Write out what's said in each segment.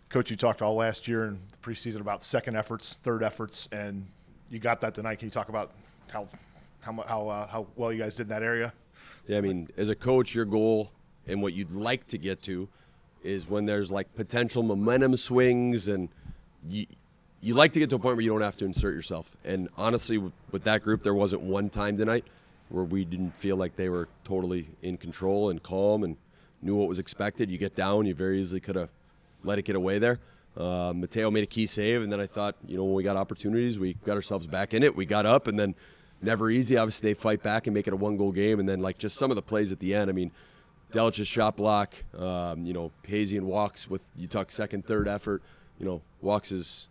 Coach, you talked all last year in the preseason about second efforts, third efforts, and you got that tonight. Can you talk about how well you guys did in that area? Yeah, I mean, as a coach, your goal and what you'd like to get to is when there's like potential momentum swings, and you like to get to a point where you don't have to insert yourself. And honestly, with that group, there wasn't one time tonight where we didn't feel like they were totally in control and calm and knew what was expected. You get down, you very easily could have let it get away there. Matteo made a key save, and then I thought, when we got opportunities, we got ourselves back in it. We got up, and then never easy. Obviously, they fight back and make it a one-goal game, and then like just some of the plays at the end. I mean, Delich's shot block, Pazian walks with, you talk second, third effort. Walks'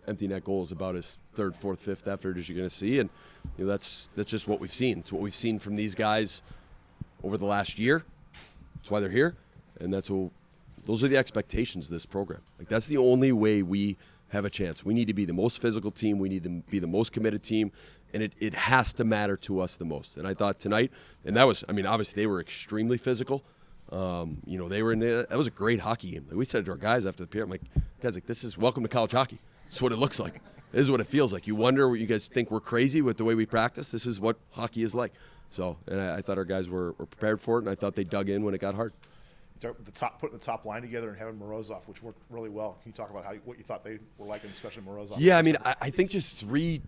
empty net goal is about his third, fourth, fifth effort as you're going to see, and that's just what we've seen. It's what we've seen from these guys over the last year. That's why they're here, and those are the expectations of this program. Like, that's the only way we have a chance. We need to be the most physical team. We need to be the most committed team, and it has to matter to us the most. And I thought tonight, and that was, obviously they were extremely physical. They were that was a great hockey game. Like, we said to our guys after the period, I'm like, guys, this is welcome to college hockey. This is what it looks like. This is what it feels like. You wonder what you guys think we're crazy with the way we practice. This is what hockey is like. So, and I thought our guys were prepared for it, and I thought they dug in when it got hard. Putting the top line together and having Morozov, which worked really well. Can you talk about what you thought they were like, and especially Morozov? Yeah, I think just three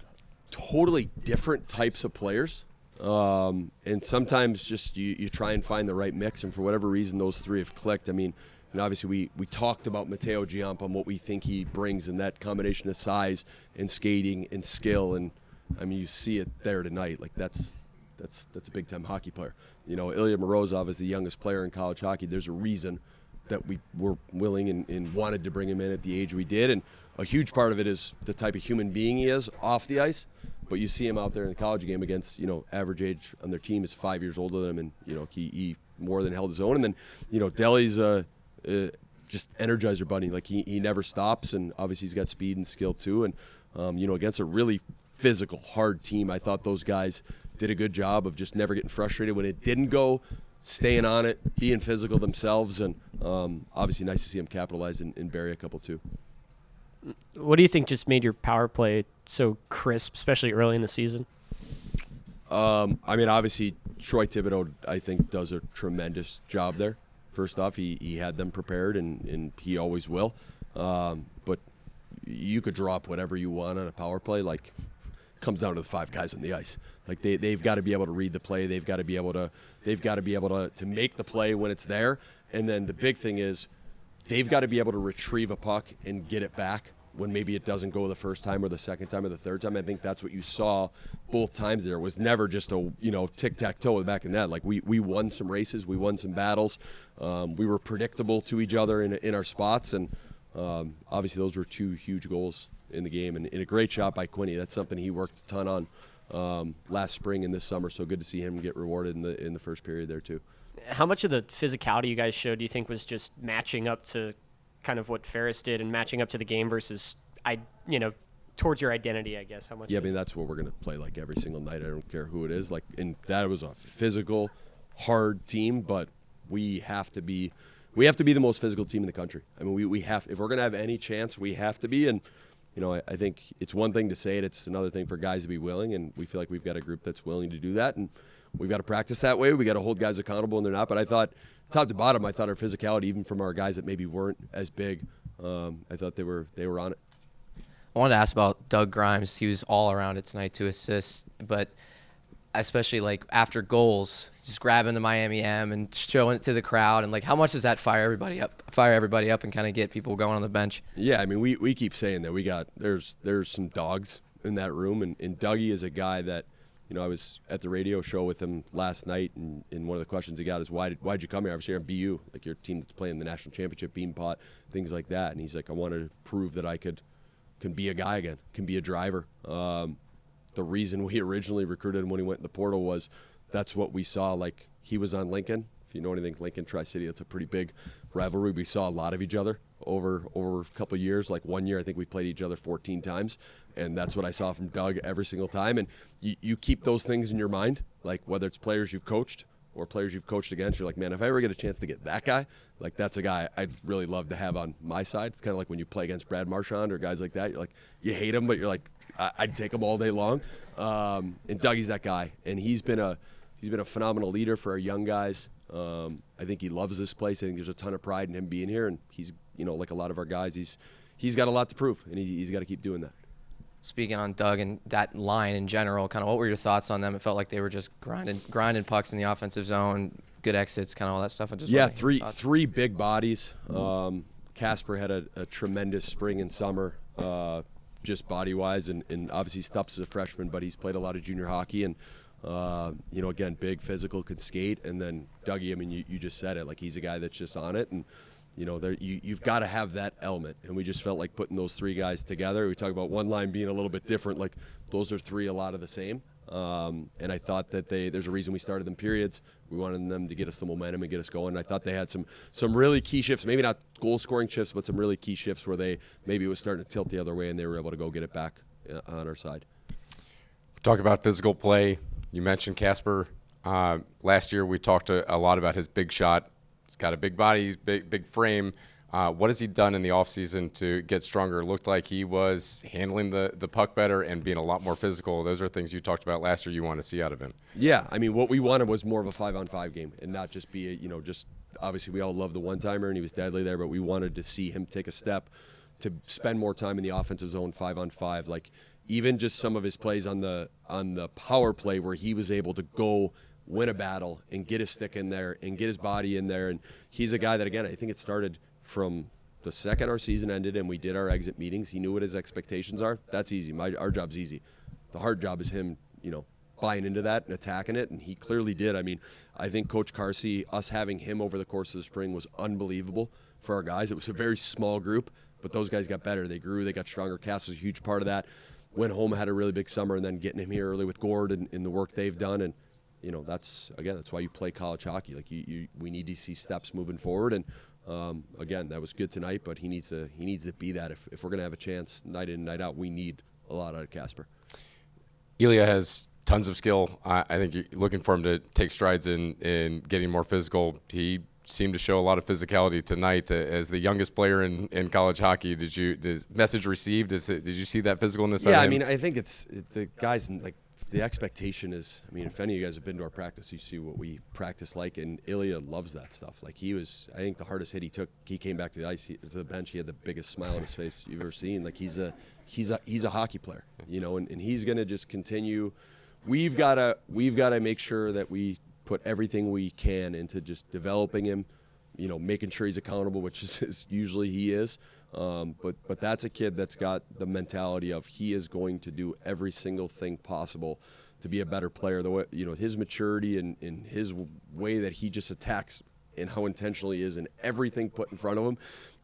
totally different types of players. And sometimes just you try and find the right mix, and for whatever reason, those three have clicked. Obviously we talked about Matteo, Giampa, and what we think he brings in that combination of size and skating and skill, and you see it there tonight. Like that's a big-time hockey player. Ilya Morozov is the youngest player in college hockey. There's a reason that we were willing and wanted to bring him in at the age we did, and a huge part of it is the type of human being he is off the ice. But you see him out there in the college game against, average age on their team is 5 years older than him, and, he more than held his own. And then, Deli's just energizer bunny. Like, he never stops, and obviously he's got speed and skill too. And, against a really physical, hard team, I thought those guys did a good job of just never getting frustrated when it didn't go, staying on it, being physical themselves, and obviously nice to see them capitalize and bury a couple too. What do you think just made your power play so crisp, especially early in the season? Obviously Troy Thibodeau, I think, does a tremendous job there. First off, he had them prepared, and he always will. But you could draw up whatever you want on a power play. Like, it comes down to the five guys on the ice. Like, they've got to be able to read the play. They've got to be able to make the play when it's there. And then the big thing is, they've got to be able to retrieve a puck and get it back when maybe it doesn't go the first time or the second time or the third time. I think that's what you saw both times there. It was never just a, tic-tac-toe in the back of the net. Like, we won some races. We won some battles. We were predictable to each other in our spots. And obviously those were two huge goals in the game. And a great shot by Quinney. That's something he worked a ton on last spring and this summer. So good to see him get rewarded in the first period there too. How much of the physicality you guys showed do you think was just matching up to kind of what Ferris did and matching up to the game versus, towards your identity, I guess? How much? Yeah, that's what we're going to play like every single night. I don't care who it is. Like, and that was a physical, hard team, but we have to be the most physical team in the country. We have, if we're going to have any chance, we have to be. And, I think it's one thing to say it. It's another thing for guys to be willing, and we feel like we've got a group that's willing to do that. And we've got to practice that way. We got to hold guys accountable, and they're not. But I thought, top to bottom, I thought our physicality, even from our guys that maybe weren't as big, I thought they were on it. I wanted to ask about Doug Grimes. He was all around it tonight, 2 assists, but especially like after goals, just grabbing the Miami M and showing it to the crowd, and like how much does that fire everybody up and kind of get people going on the bench? Yeah, we keep saying that there's some dogs in that room, and Dougie is a guy that. I was at the radio show with him last night, and one of the questions he got is, why'd you come here? I was here on BU, like your team that's playing the national championship, Beanpot, things like that. And he's like, I wanted to prove that I can be a guy again, can be a driver. The reason we originally recruited him when he went in the portal was that's what we saw. Like, he was on Lincoln. If you know anything, Lincoln, Tri-City, that's a pretty big rivalry. We saw a lot of each other over a couple of years. Like, one year, I think we played each other 14 times. And that's what I saw from Doug every single time. And you keep those things in your mind, like whether it's players you've coached or players you've coached against, you're like, man, if I ever get a chance to get that guy, like that's a guy I'd really love to have on my side. It's kind of like when you play against Brad Marchand or guys like that. You're like, you hate him, but you're like, I'd take him all day long. And Dougie's that guy, and he's been a phenomenal leader for our young guys. I think he loves this place. I think there's a ton of pride in him being here, and he's, like a lot of our guys, he's got a lot to prove, and he's got to keep doing that. Speaking on Doug and that line in general, kind of what were your thoughts on them? It felt like they were just grinding pucks in the offensive zone, good exits, kind of all that stuff. Three big bodies. Casper had a tremendous spring and summer, just body-wise, and obviously Stuff's a freshman, but he's played a lot of junior hockey, and again, big, physical, could skate. And then Dougie, I mean, you just said it, like he's a guy that's just on it, and you've got to have that element, and we just felt like putting those three guys together. We talk about one line being a little bit different, like those are three a lot of the same. And I thought that there's a reason we started them periods. We wanted them to get us the momentum and get us going. And I thought they had some really key shifts, maybe not goal-scoring shifts, but some really key shifts where maybe it was starting to tilt the other way, and they were able to go get it back on our side. Talk about physical play. You mentioned Casper. Last year we talked a lot about his big shot. He's got a big body, he's big frame. What has he done in the offseason to get stronger? It looked like he was handling the puck better and being a lot more physical. Those are things you talked about last year you want to see out of him. Yeah, I mean, what we wanted was more of a 5-on-5 game and not just be just obviously we all love the one-timer and he was deadly there, but we wanted to see him take a step to spend more time in the offensive zone 5-on-5. Like even just some of his plays on the power play where he was able to go win a battle and get his stick in there and get his body in there. And he's a guy that, again, I think it started from the second our season ended and we did our exit meetings. He knew what his expectations are. That's easy. Our job's easy. The hard job is him, buying into that and attacking it, and he clearly did. I mean, I think Coach Carsey, us having him over the course of the spring was unbelievable for our guys. It was a very small group, but those guys got better. They grew. They got stronger. Cass was a huge part of that. Went home, had a really big summer, and then getting him here early with Gord and the work they've done. And that's why you play college hockey. Like we need to see steps moving forward. And again, that was good tonight, but he needs to be that. If we're gonna have a chance night in, night out, we need a lot out of Casper. Ilya has tons of skill. I think you're looking for him to take strides in getting more physical. He seemed to show a lot of physicality tonight as the youngest player in college hockey. Did message received? Did you see that physicalness? Yeah, I mean, I think it's the guys like. The expectation is, I mean, if any of you guys have been to our practice, you see what we practice like, and Ilya loves that stuff. Like I think the hardest hit he took, he came back to the ice, to the bench, he had the biggest smile on his face you've ever seen. Like he's a hockey player, and he's going to just continue. We've got to make sure that we put everything we can into just developing him, making sure he's accountable, which is usually he is. But that's a kid that's got the mentality of he is going to do every single thing possible to be a better player. The way, his maturity and his way that he just attacks and how intentional he is and everything put in front of him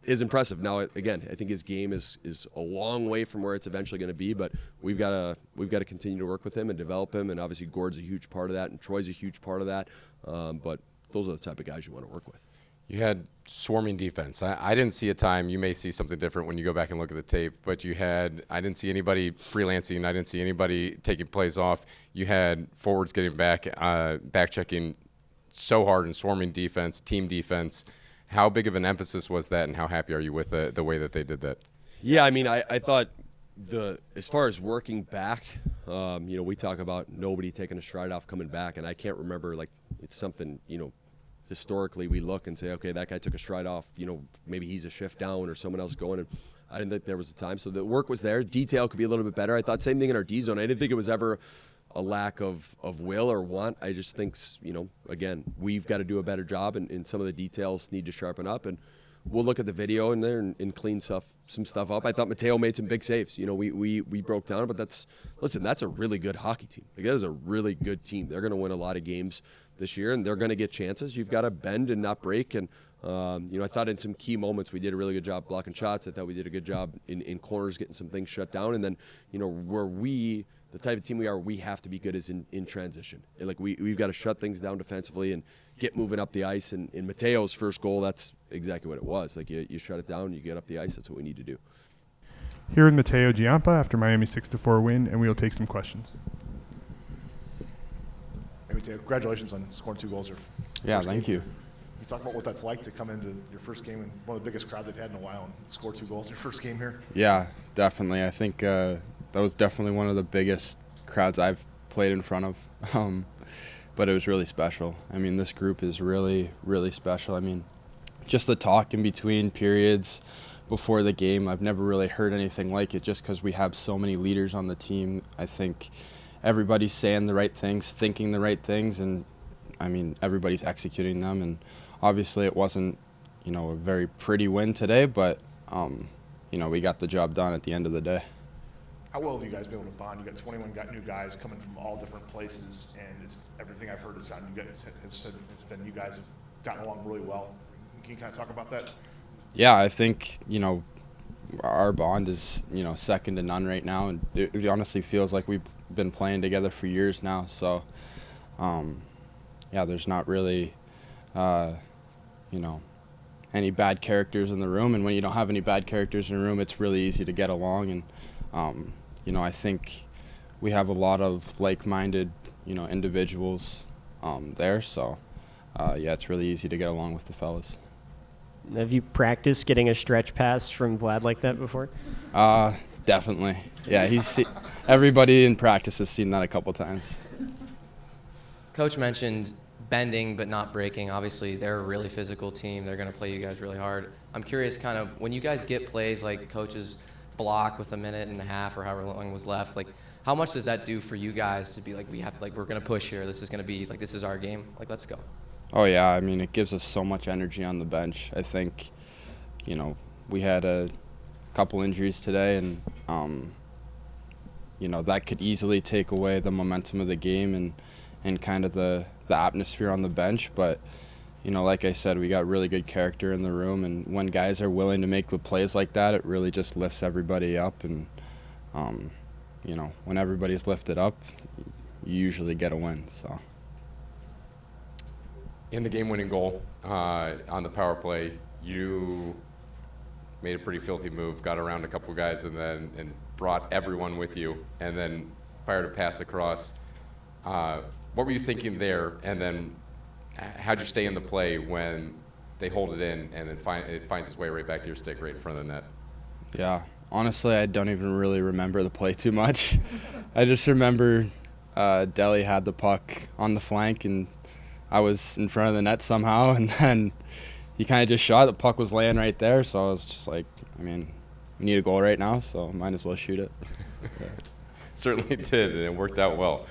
is impressive. Now, again, I think his game is a long way from where it's eventually going to be, but we've got to continue to work with him and develop him. And obviously, Gord's a huge part of that, and Troy's a huge part of that. But those are the type of guys you want to work with. You had swarming defense. I didn't see a time. You may see something different when you go back and look at the tape, but I didn't see anybody freelancing. I didn't see anybody taking plays off. You had forwards getting back checking so hard in swarming defense, team defense. How big of an emphasis was that, and how happy are you with the way that they did that? Yeah, I mean, I thought as far as working back, we talk about nobody taking a stride off coming back, and I can't remember, like, it's something, historically we look and say, okay, that guy took a stride off, maybe he's a shift down or someone else going, and I didn't think there was a time. So the work was there. Detail could be a little bit better. I thought same thing in our D zone. I didn't think it was ever a lack of will or want. I just think, again, we've got to do a better job, and some of the details need to sharpen up, and we'll look at the video in there and clean some stuff up. I thought Matteo made some big saves. We broke down, but that's a really good hockey team. Like, that is a really good team. They're going to win a lot of games this year, and they're going to get chances. You've got to bend and not break. And I thought in some key moments we did a really good job blocking shots. I thought we did a good job in corners getting some things shut down. And then where the type of team we are, we have to be good is in transition. Like we've got to shut things down defensively and get moving up the ice. And in Matteo's first goal, that's exactly what it was. Like you shut it down, you get up the ice. That's what we need to do. Here with Matteo Giampa after Miami's 6-4 win, and we will take some questions. Matteo, congratulations on scoring 2 goals. Your Yeah, first thank game. you. You talk about what that's like to come into your first game in one of the biggest crowds they've had in a while and score 2 goals in your first game here. Yeah, definitely. I think that was definitely one of the biggest crowds I've played in front of. But it was really special. I mean, this group is really, really special. I mean, just the talk in between periods before the game, I've never really heard anything like it just because we have so many leaders on the team. I think everybody's saying the right things, thinking the right things, and I mean, everybody's executing them. And obviously it wasn't, a very pretty win today, but, we got the job done at the end of the day. How well have you guys been able to bond? You got 21 new guys coming from all different places, and it's everything I've heard is on you guys. It's been you guys have gotten along really well. Can you kind of talk about that? Yeah, I think, our bond is, second to none right now. And it honestly feels like we've been playing together for years now. So, there's not really, any bad characters in the room. And when you don't have any bad characters in the room, it's really easy to get along. And, I think we have a lot of like-minded, individuals there. So, it's really easy to get along with the fellas. Have you practiced getting a stretch pass from Vlad like that before? Definitely. Yeah, everybody in practice has seen that a couple times. Coach mentioned bending but not breaking. Obviously, they're a really physical team. They're going to play you guys really hard. I'm curious, kind of, when you guys get plays like coaches block with a minute and a half or however long was left, like, how much does that do for you guys to be like, we're going to push here. This is going to be like, this is our game. Like, let's go. Oh, yeah. I mean, it gives us so much energy on the bench. I think, we had a couple injuries today, and, that could easily take away the momentum of the game and kind of the atmosphere on the bench. But, like I said, we got really good character in the room, and when guys are willing to make the plays like that, it really just lifts everybody up. And, when everybody's lifted up, you usually get a win. So. In the game-winning goal on the power play, you made a pretty filthy move, got around a couple guys, and brought everyone with you, and then fired a pass across. What were you thinking there? And then how'd you stay in the play when they hold it in and then it finds its way right back to your stick right in front of the net? Yeah, honestly, I don't even really remember the play too much. I just remember Deli had the puck on the flank, and I was in front of the net somehow, and then he kind of just shot. The puck was laying right there, so I was just like, I mean, we need a goal right now, so might as well shoot it. Yeah. Certainly did, and it worked out well.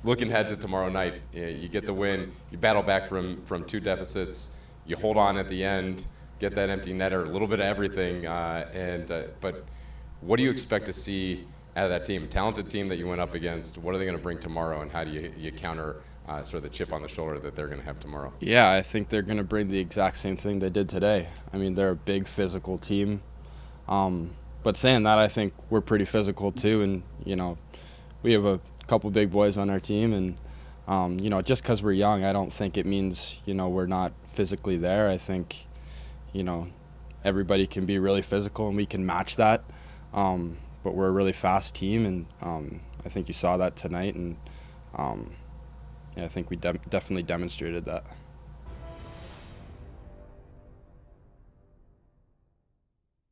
Looking ahead to tomorrow night, you get the win, you battle back from 2 deficits, you hold on at the end, get that empty netter, a little bit of everything. But what do you expect to see out of that team? A talented team that you went up against. What are they going to bring tomorrow, and how do you counter sort of the chip on the shoulder that they're going to have tomorrow? Yeah, I think they're going to bring the exact same thing they did today. I mean, they're a big physical team. But saying that, I think we're pretty physical too, and we have a couple big boys on our team, and just because we're young, I don't think it means we're not physically there. I think everybody can be really physical, and we can match that. But we're a really fast team, and I think you saw that tonight, and I think we definitely demonstrated that.